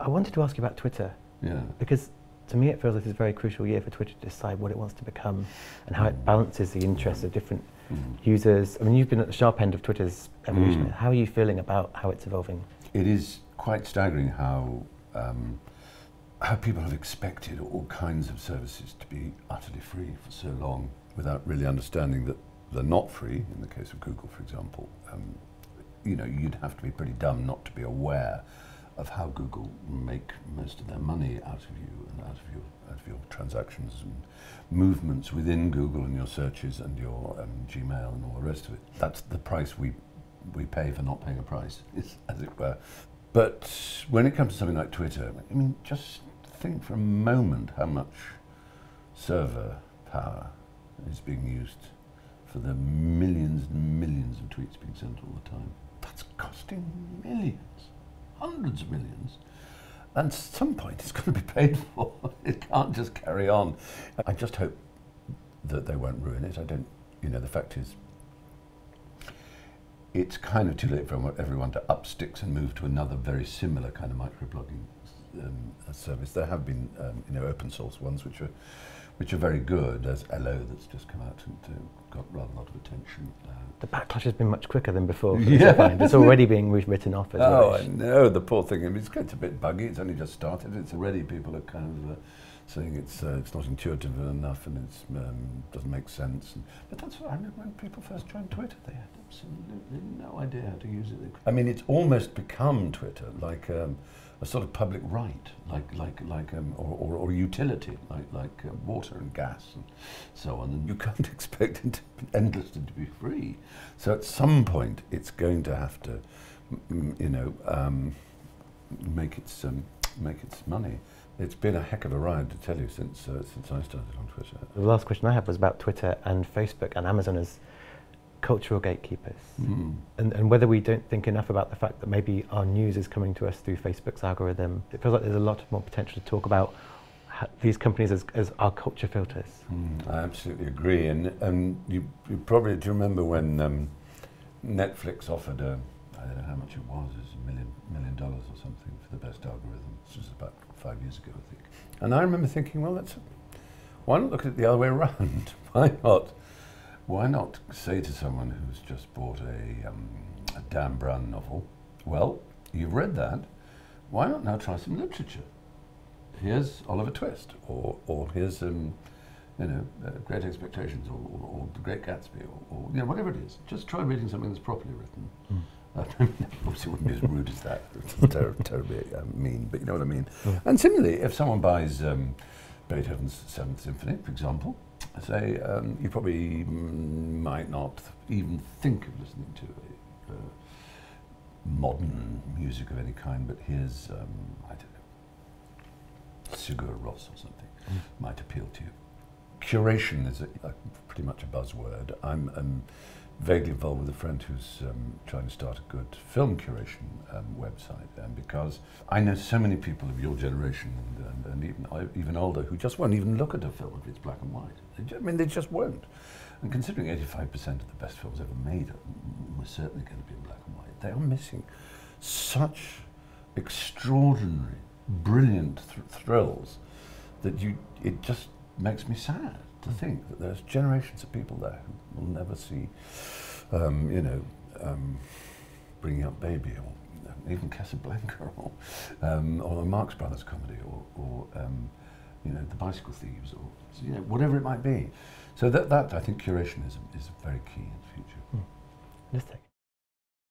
I wanted to ask you about Twitter. Yeah. Because to me it feels like it's a very crucial year for Twitter to decide what it wants to become and how it balances the interests of different users. I mean, you've been at the sharp end of Twitter's evolution. How are you feeling about how it's evolving? It is quite staggering how people have expected all kinds of services to be utterly free for so long without really understanding that they're not free. In the case of Google, for example, you know, you'd have to be pretty dumb not to be aware of how Google make most of their money out of you and out of your transactions and movements within Google and your searches and your Gmail and all the rest of it. That's the price we pay for not paying a price, as it were. But when it comes to something like Twitter, I mean, just think for a moment how much server power is being used for the millions and millions of tweets being sent all the time. That's costing millions. Hundreds of millions, and at some point it's going to be paid for. It can't just carry on. I just hope that they won't ruin it. I don't, you know, the fact is it's kind of too late for everyone to up sticks and move to another very similar kind of microblogging service. There have been, you know, open source ones which are very good. There's Ello that's just come out and got rather a lot of attention. The backlash has been much quicker than before. Yeah. It's already being written off as well. Oh, rubbish. I know, the poor thing. I mean, it's a bit buggy. It's only just started. It's already, people are kind of saying it's not intuitive enough and it's doesn't make sense. But that's what I mean. When people first joined Twitter, they had absolutely no idea how to use it. I mean, it's almost become Twitter like a sort of public right, or utility, like water and gas and so on. And you can't expect it to be endlessly to be free. So at some point, it's going to have to, you know, make its money. It's been a heck of a ride, to tell you, since I started on Twitter. The last question I had was about Twitter and Facebook and Amazon as cultural gatekeepers, and whether we don't think enough about the fact that maybe our news is coming to us through Facebook's algorithm. It feels like there's a lot more potential to talk about these companies as our culture filters. I absolutely agree, and you probably do remember when Netflix offered I don't know how much it was $1 million or something for the best algorithm. This was about 5 years ago, I think. And I remember thinking, well, why not look at it the other way around? Why not say to someone who's just bought a Dan Brown novel, well, you've read that, why not now try some literature? Here's Oliver Twist, or here's you know, Great Expectations, or The Great Gatsby, or you know, whatever it is. Just try reading something that's properly written. Obviously, it wouldn't be as rude as that. It's terribly mean, but you know what I mean. Yeah. And similarly, if someone buys Beethoven's Seventh Symphony, for example, say you probably might not even think of listening to modern music of any kind, but here's I don't know, Sigur Rós or something might appeal to you. Curation is pretty much a buzzword. I'm vaguely involved with a friend who's trying to start a good film curation website, because I know so many people of your generation and even older who just won't even look at a film if it's black and white. I mean, they just won't. And considering 85% of the best films ever made were certainly going to be in black and white, they are missing such extraordinary, brilliant thrills that it just makes me sad to think that there's generations of people there who will never see, you know, Bringing Up Baby, or even Casablanca, or the Marx Brothers comedy, or you know, The Bicycle Thieves, or you know, whatever it might be. So that I think curation is very key.